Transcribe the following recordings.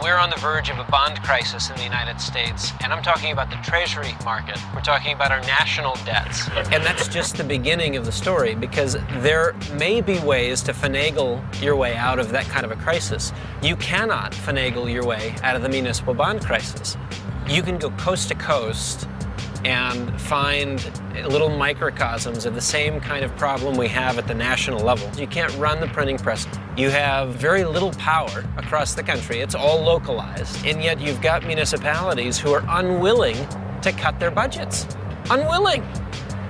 We're on the verge of a bond crisis in the United States, and I'm talking about the Treasury market. We're talking about our national debts. And that's just the beginning of the story, because there may be ways to finagle your way out of that kind of a crisis. You cannot finagle your way out of the municipal bond crisis. You can go coast to coast and find little microcosms of the same kind of problem we have at the national level. You can't run the printing press. You have very little power across the country. It's all localized. And yet you've got municipalities who are unwilling to cut their budgets. Unwilling.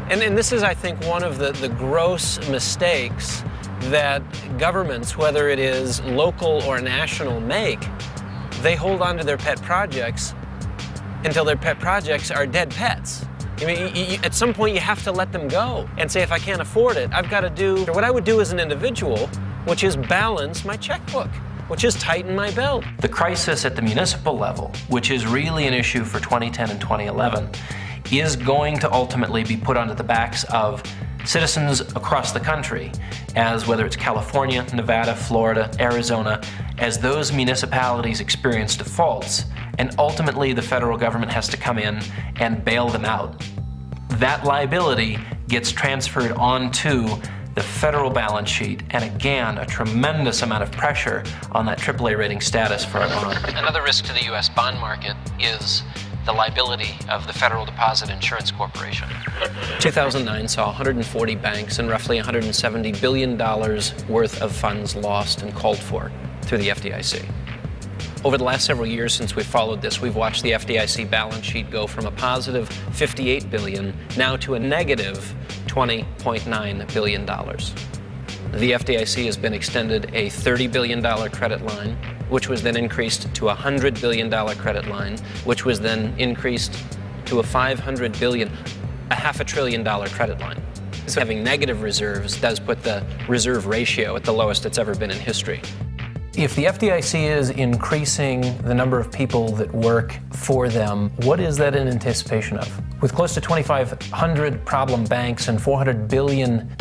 And this is, I think, one of the gross mistakes that governments, whether it is local or national, make. They hold on to their pet projects until their pet projects are dead pets. I mean, at some point you have to let them go and say, if I can't afford it, I've got to do what I would do as an individual, which is balance my checkbook, which is tighten my belt. The crisis at the municipal level, which is really an issue for 2010 and 2011, is going to ultimately be put onto the backs of citizens across the country, as whether it's California, Nevada, Florida, Arizona, as those municipalities experience defaults, and ultimately the federal government has to come in and bail them out. That liability gets transferred onto the federal balance sheet, and again, a tremendous amount of pressure on that AAA rating status for our bond. Another risk to the U.S. bond market is the liability of the Federal Deposit Insurance Corporation. 2009 saw 140 banks and roughly $170 billion worth of funds lost and called for through the FDIC. Over the last several years since we've followed this, we've watched the FDIC balance sheet go from a positive $58 billion now to a negative $20.9 billion. The FDIC has been extended a $30 billion credit line, which was then increased to a $100 billion credit line, which was then increased to a $500 billion, a half $500 billion credit line. So having negative reserves does put the reserve ratio at the lowest it's ever been in history. If the FDIC is increasing the number of people that work for them, what is that in anticipation of? With close to 2,500 problem banks and $400 billion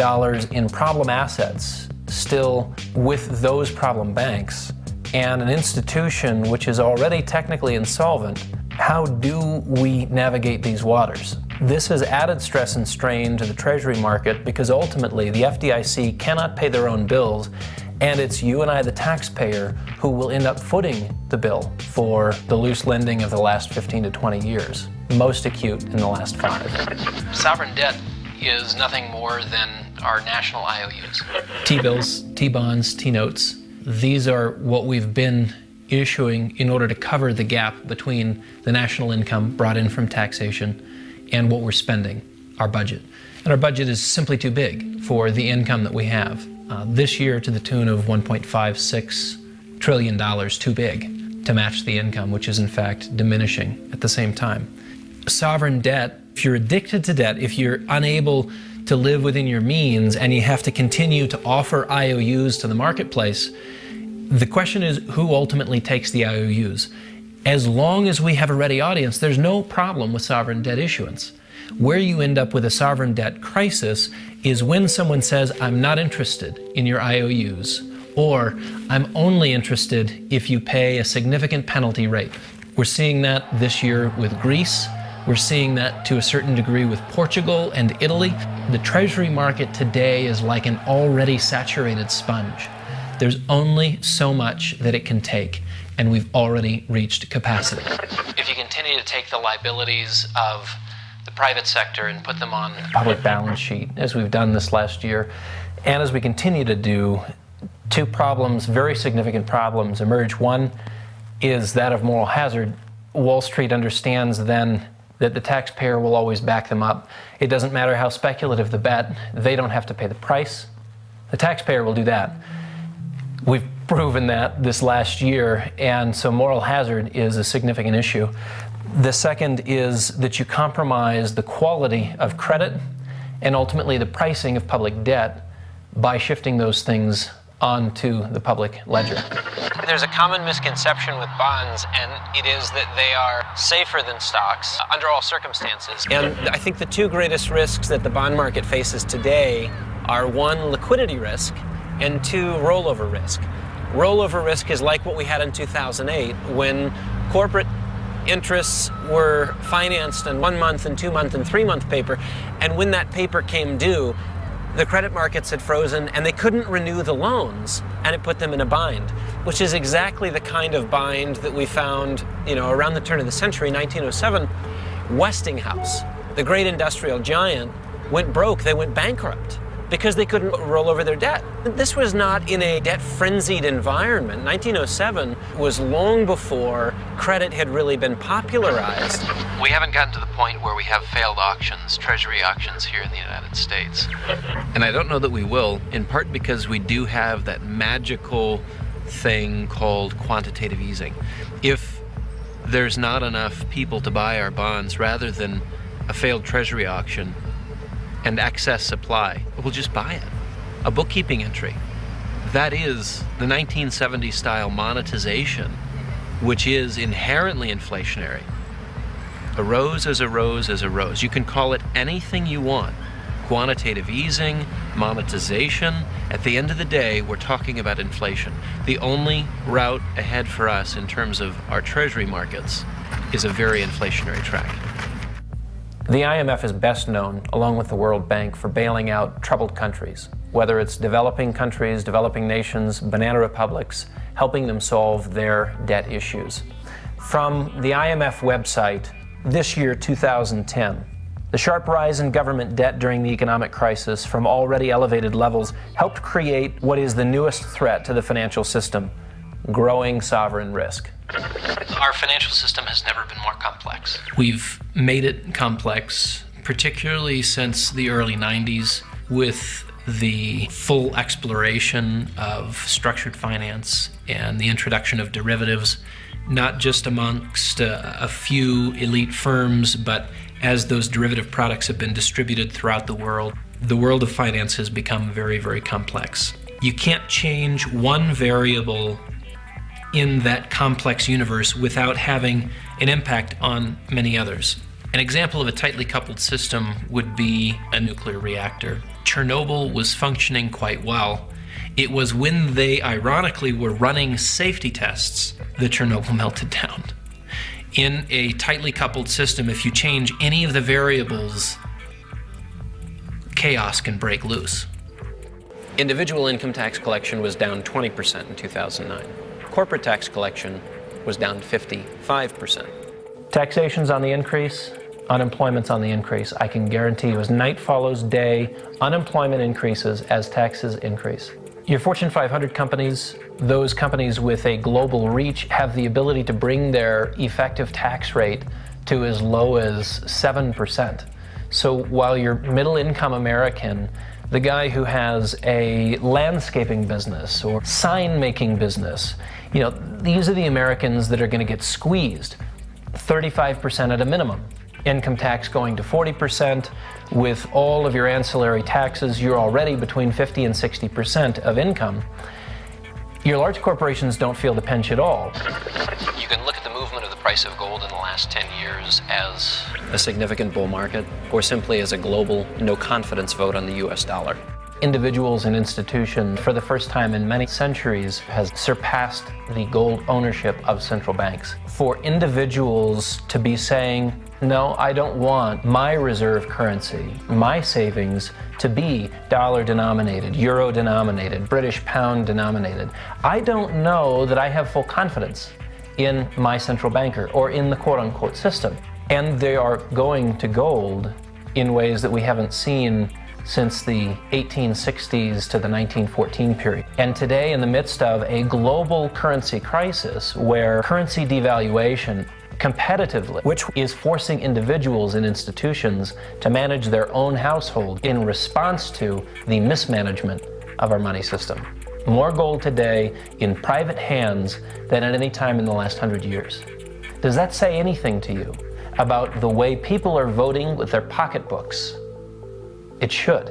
in problem assets still with those problem banks, and an institution which is already technically insolvent, how do we navigate these waters? This has added stress and strain to the Treasury market because ultimately the FDIC cannot pay their own bills, and it's you and I, the taxpayer, who will end up footing the bill for the loose lending of the last 15 to 20 years, most acute in the last 5. Sovereign debt is nothing more than our national IOUs. T-bills, T-bonds, T-notes. These are what we've been issuing in order to cover the gap between the national income brought in from taxation and what we're spending, our budget. And our budget is simply too big for the income that we have. This year to the tune of $1.56 trillion, too big to match the income, which is in fact diminishing at the same time. Sovereign debt, if you're addicted to debt, if you're unable to live within your means and you have to continue to offer IOUs to the marketplace, the question is who ultimately takes the IOUs. As long as we have a ready audience, there's no problem with sovereign debt issuance. Where you end up with a sovereign debt crisis is when someone says, I'm not interested in your IOUs, or I'm only interested if you pay a significant penalty rate. We're seeing that this year with Greece. We're seeing that to a certain degree with Portugal and Italy. The Treasury market today is like an already saturated sponge. There's only so much that it can take, and we've already reached capacity. If you continue to take the liabilities of the private sector and put them on the public balance sheet, as we've done this last year, and as we continue to do, two problems, very significant problems, emerge. One is that of moral hazard. Wall Street understands then that the taxpayer will always back them up. It doesn't matter how speculative the bet, they don't have to pay the price. The taxpayer will do that. We've proven that this last year, and so moral hazard is a significant issue. The second is that you compromise the quality of credit and ultimately the pricing of public debt by shifting those things onto the public ledger. There's a common misconception with bonds, and it is that they are safer than stocks under all circumstances. And I think the two greatest risks that the bond market faces today are one, liquidity risk, and two, rollover risk. Rollover risk is like what we had in 2008 when corporate interests were financed in 1 month and 2 month and 3 month paper, and when that paper came due, the credit markets had frozen and they couldn't renew the loans, and it put them in a bind, which is exactly the kind of bind that we found, around the turn of the century, 1907. Westinghouse, the great industrial giant, went broke. They went bankrupt because they couldn't roll over their debt. This was not in a debt-frenzied environment. 1907 was long before credit had really been popularized. We haven't gotten to the point where we have failed auctions, treasury auctions here in the United States. And I don't know that we will, in part because we do have that magical thing called quantitative easing. If there's not enough people to buy our bonds, rather than a failed treasury auction and excess supply, we'll just buy it. A bookkeeping entry. That is the 1970s style monetization, which is inherently inflationary. A rose is a rose is a rose. You can call it anything you want. Quantitative easing, monetization. At the end of the day, we're talking about inflation. The only route ahead for us in terms of our treasury markets is a very inflationary track. The IMF is best known, along with the World Bank, for bailing out troubled countries, whether it's developing countries, developing nations, banana republics, helping them solve their debt issues. From the IMF website, this year, 2010, the sharp rise in government debt during the economic crisis from already elevated levels helped create what is the newest threat to the financial system: growing sovereign risk. Our financial system has never been more complex. We've made it complex, particularly since the early 90s, with the full exploration of structured finance and the introduction of derivatives, not just amongst a few elite firms, but as those derivative products have been distributed throughout the world of finance has become very, very complex. You can't change one variable in that complex universe without having an impact on many others. An example of a tightly coupled system would be a nuclear reactor. Chernobyl was functioning quite well. It was when they, ironically, were running safety tests that Chernobyl melted down. In a tightly coupled system, if you change any of the variables, chaos can break loose. Individual income tax collection was down 20% in 2009. Corporate tax collection was down 55%. Taxation's on the increase, unemployment's on the increase. I can guarantee you, as night follows day, unemployment increases as taxes increase. Your Fortune 500 companies, those companies with a global reach, have the ability to bring their effective tax rate to as low as 7%. So while your middle-income American, the guy who has a landscaping business or sign-making business, these are the Americans that are going to get squeezed. 35% at a minimum. Income tax going to 40%. With all of your ancillary taxes, you're already between 50 and 60% of income. Your large corporations don't feel the pinch at all. You can look at the movement of the price of gold in the last 10 years as a significant bull market, or simply as a global no-confidence vote on the US dollar. Individuals and institutions, for the first time in many centuries, has surpassed the gold ownership of central banks. For individuals to be saying, no, I don't want my reserve currency, my savings, to be dollar-denominated, euro-denominated, British pound-denominated. I don't know that I have full confidence in my central banker or in the quote-unquote system. And they are going to gold in ways that we haven't seen since the 1860s to the 1914 period. And today, in the midst of a global currency crisis where currency devaluation competitively, which is forcing individuals and institutions to manage their own household in response to the mismanagement of our money system. More gold today in private hands than at any time in the last 100 years. Does that say anything to you about the way people are voting with their pocketbooks? It should.